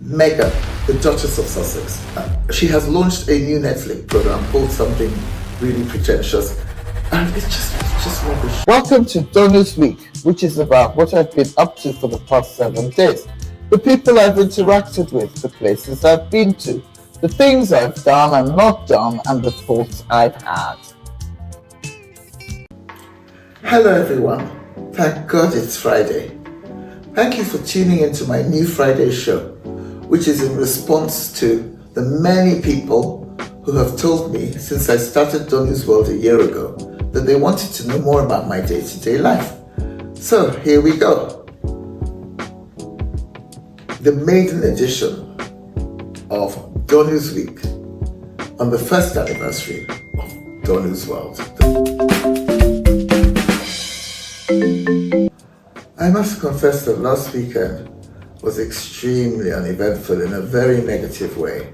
Meghan, the Duchess of Sussex, she has launched a new Netflix program called something really pretentious, and it's just rubbish. Welcome to Donors Week, which is about what I've been up to for the past 7 days, the people I've interacted with, the places I've been to, the things I've done and not done, and the thoughts I've had. Hello everyone, thank God it's Friday. Thank you for tuning into my new Friday show, which is in response to the many people who have told me since I started Donny's World a year ago that they wanted to know more about my day-to-day life. So here we go. The maiden edition of Donny's Week on the first anniversary of Donny's World. I must confess that last weekend was extremely uneventful in a very negative way.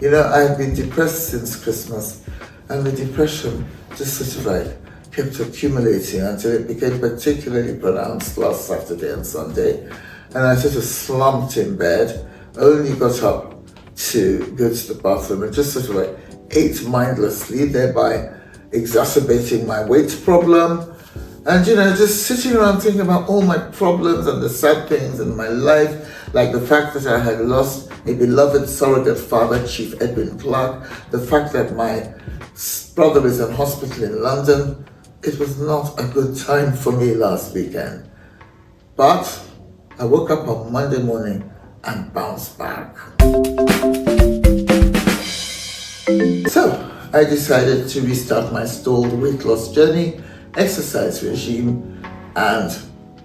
You know, I've been depressed since Christmas, and the depression just sort of like kept accumulating until it became particularly pronounced last Saturday and Sunday. And I sort of slumped in bed, only got up to go to the bathroom and just sort of like ate mindlessly, thereby exacerbating my weight problem. And you know, just sitting around thinking about all my problems and the sad things in my life, like the fact that I had lost a beloved surrogate father, Chief Edwin Clark, the fact that my brother is in hospital in London. It was not a good time for me last weekend. But I woke up on Monday morning and bounced back. So I decided to restart my stalled weight loss journey, exercise regime, and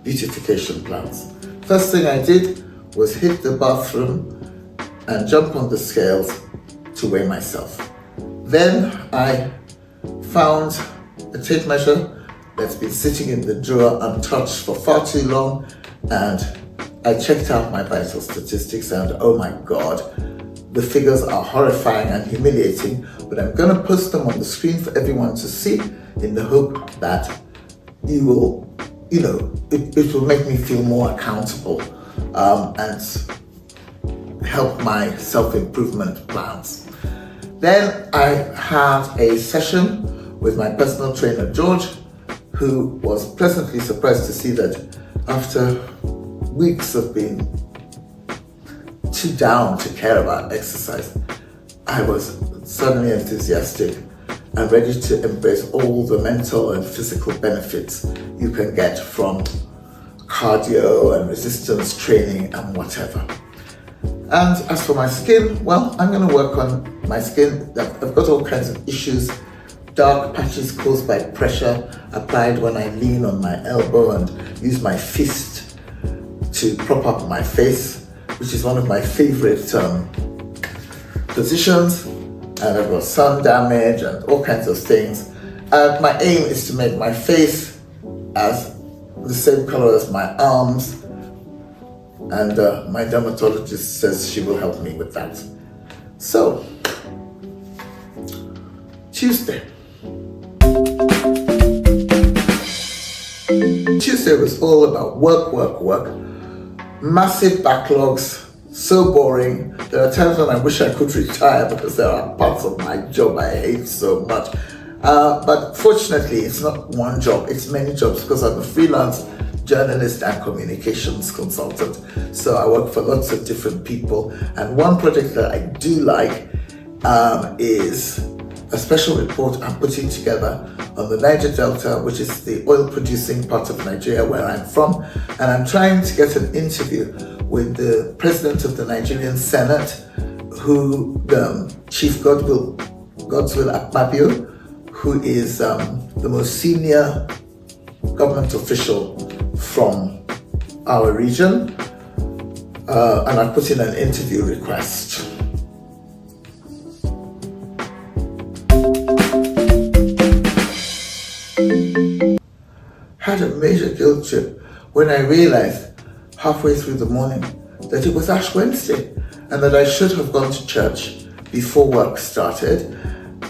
beautification plans. First thing I did was hit the bathroom and jump on the scales to weigh myself. Then I found a tape measure that's been sitting in the drawer untouched for far too long, and I checked out my vital statistics, and oh my God, the figures are horrifying and humiliating, but I'm gonna post them on the screen for everyone to see in the hope that you will, it will make me feel more accountable and help my self-improvement plans. Then I had a session with my personal trainer, George, who was pleasantly surprised to see that after weeks of being too down to care about exercise, I was suddenly enthusiastic and ready to embrace all the mental and physical benefits you can get from cardio and resistance training and whatever. And as for my skin, well, I'm going to work on my skin. I've got all kinds of issues, dark patches caused by pressure applied when I lean on my elbow and use my fist to prop up my face, which is one of my favorite positions. And I've got sun damage and all kinds of things. My aim is to make my face as the same color as my arms, and my dermatologist says she will help me with that. So, Tuesday was all about work, massive backlogs, so boring. There are times when I wish I could retire because there are parts of my job I hate so much. But fortunately, it's not one job, it's many jobs because I'm a freelance journalist and communications consultant. So I work for lots of different people. And one project that I do like is a special report I'm putting together on the Niger Delta, which is the oil producing part of Nigeria where I'm from. And I'm trying to get an interview with the president of the Nigerian Senate, who Chief Godswill Akpabio, who is the most senior government official from our region, and I put in an interview request. Had a major guilt trip when I realized halfway through the morning that it was Ash Wednesday and that I should have gone to church before work started.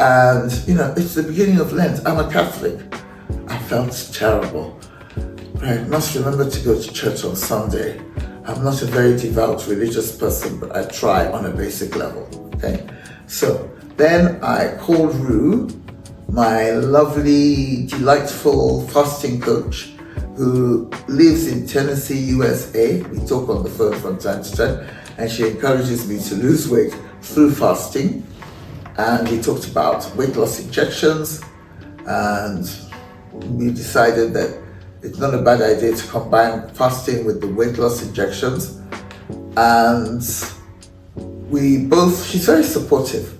And it's the beginning of Lent. I'm a Catholic. I felt terrible. But I must remember to go to church on Sunday I'm not a very devout religious person, but I try on a basic level, okay? So then I called Rue, my lovely, delightful fasting coach, who lives in Tennessee, USA. We talk on the phone from time to time, and she encourages me to lose weight through fasting. And we talked about weight loss injections, and we decided that it's not a bad idea to combine fasting with the weight loss injections. And she's very supportive.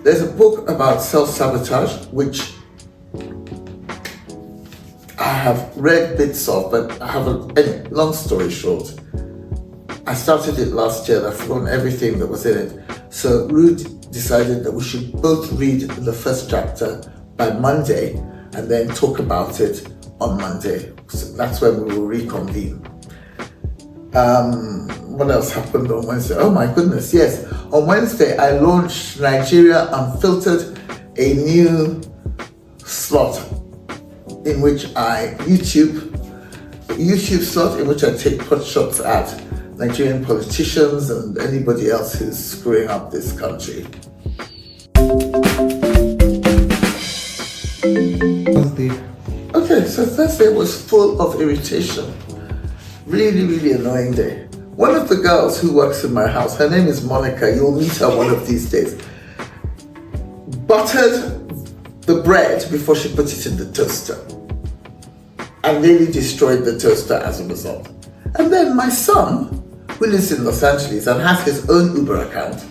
There's a book about self-sabotage, which I have read bits of, but I haven't, anyway, long story short, I started it last year and I've forgotten everything that was in it. So Ruth decided that we should both read the first chapter by Monday and then talk about it on Monday. So that's when we will reconvene. What else happened on Wednesday? Oh my goodness, yes. On Wednesday, I launched Nigeria Unfiltered, a new slot in which YouTube slot in which I take pot shots at Nigerian politicians and anybody else who's screwing up this country. Okay, so Thursday was full of irritation. Really, really annoying day. One of the girls who works in my house, her name is Monica, you'll meet her one of these days, buttered the bread before she put it in the toaster and nearly destroyed the toaster as a result. And then my son, who lives in Los Angeles and has his own Uber account,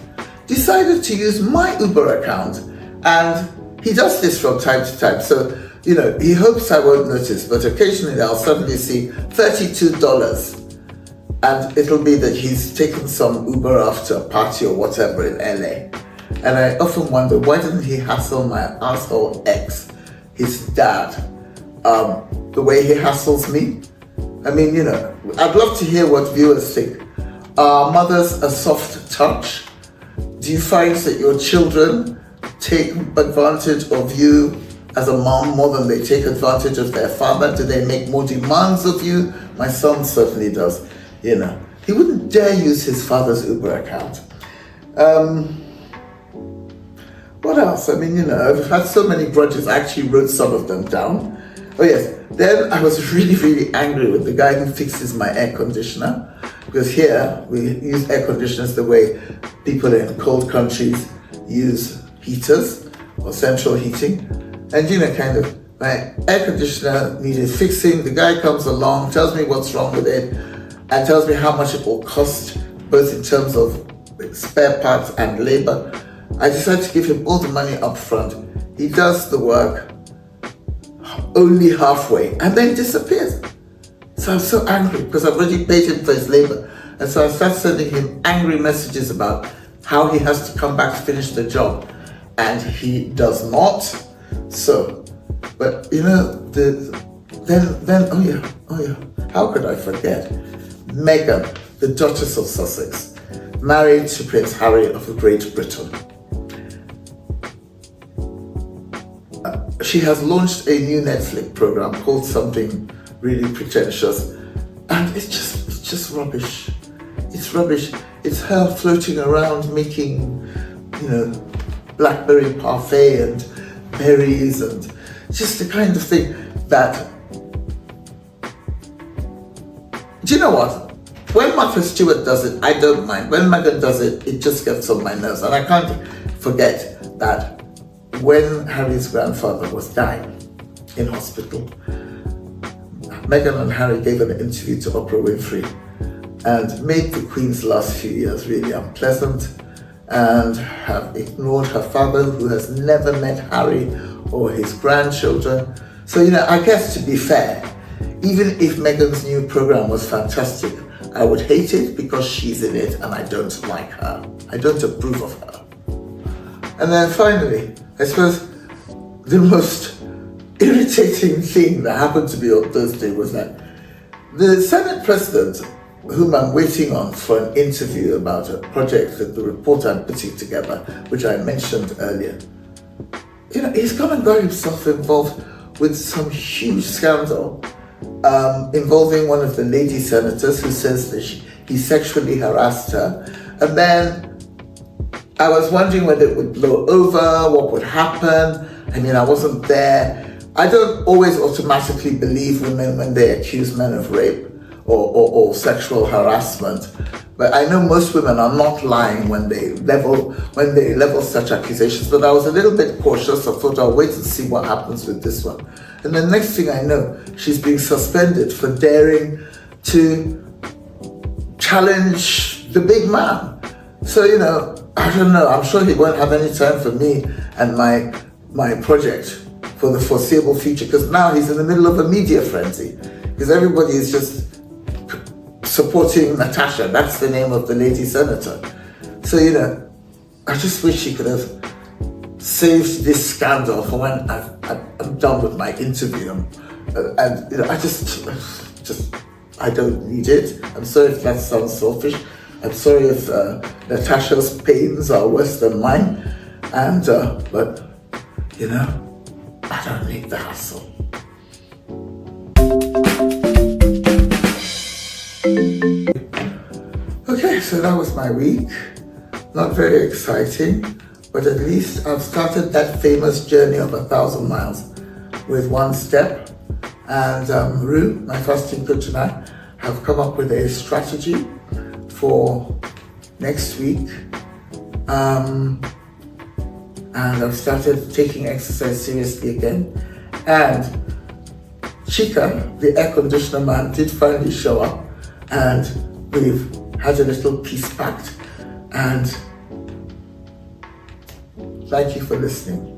decided to use my Uber account, and he does this from time to time. So, he hopes I won't notice, but occasionally I'll suddenly see $32 and it'll be that he's taken some Uber after a party or whatever in LA. And I often wonder, why didn't he hassle my asshole ex, his dad, the way he hassles me? I mean, I'd love to hear what viewers think. Are mothers a soft touch? Do you find that your children take advantage of you as a mom more than they take advantage of their father? Do they make more demands of you? My son certainly does. He wouldn't dare use his father's Uber account. What else? I mean, I've had so many grudges. I actually wrote some of them down. Oh yes, then I was really, really angry with the guy who fixes my air conditioner, because here we use air conditioners the way people in cold countries use heaters or central heating. And my air conditioner needed fixing. The guy comes along, tells me what's wrong with it, and tells me how much it will cost, both in terms of spare parts and labor. I decided to give him all the money up front. He does the work only halfway and then disappears. So I'm so angry because I've already paid him for his labor. And so I start sending him angry messages about how he has to come back to finish the job. And he does not. So, but how could I forget? Meghan, the Duchess of Sussex, married to Prince Harry of Great Britain. She has launched a new Netflix program called something really pretentious, and it's just rubbish. It's rubbish. It's her floating around making, blackberry parfait and berries and just the kind of thing that. Do you know what? When Martha Stewart does it, I don't mind. When Meghan does it, it just gets on my nerves, and I can't forget that. When Harry's grandfather was dying in hospital, Meghan and Harry gave an interview to Oprah Winfrey and made the Queen's last few years really unpleasant, and have ignored her father, who has never met Harry or his grandchildren. So, I guess, to be fair, even if Meghan's new program was fantastic, I would hate it because she's in it and I don't like her. I don't approve of her. And then finally, I suppose the most irritating thing that happened to me on Thursday was that the Senate President, whom I'm waiting on for an interview about a project, that the report I'm putting together, which I mentioned earlier, he's gone and got himself involved with some huge scandal involving one of the lady senators who says that he sexually harassed her. And then I was wondering whether it would blow over, what would happen. I mean, I wasn't there. I don't always automatically believe women when they accuse men of rape or sexual harassment. But I know most women are not lying when they level such accusations. But I was a little bit cautious. I thought I'll wait and see what happens with this one. And the next thing I know, she's being suspended for daring to challenge the big man. So, I don't know. I'm sure he won't have any time for me and my project for the foreseeable future, because now he's in the middle of a media frenzy, because everybody is just supporting Natasha. That's the name of the lady senator. So, I just wish he could have saved this scandal for when I'm done with my interview. And I don't need it. I'm sorry if that sounds selfish. I'm sorry if Natasha's pains are worse than mine. But I don't need the hassle. Okay, so that was my week. Not very exciting, but at least I've started that famous journey of 1,000 miles with one step. And Rue, my fasting coach, and I have come up with a strategy for next week. And I've started taking exercise seriously again. And Chika, the air conditioner man, did finally show up, and we've had a little peace pact. And thank you for listening.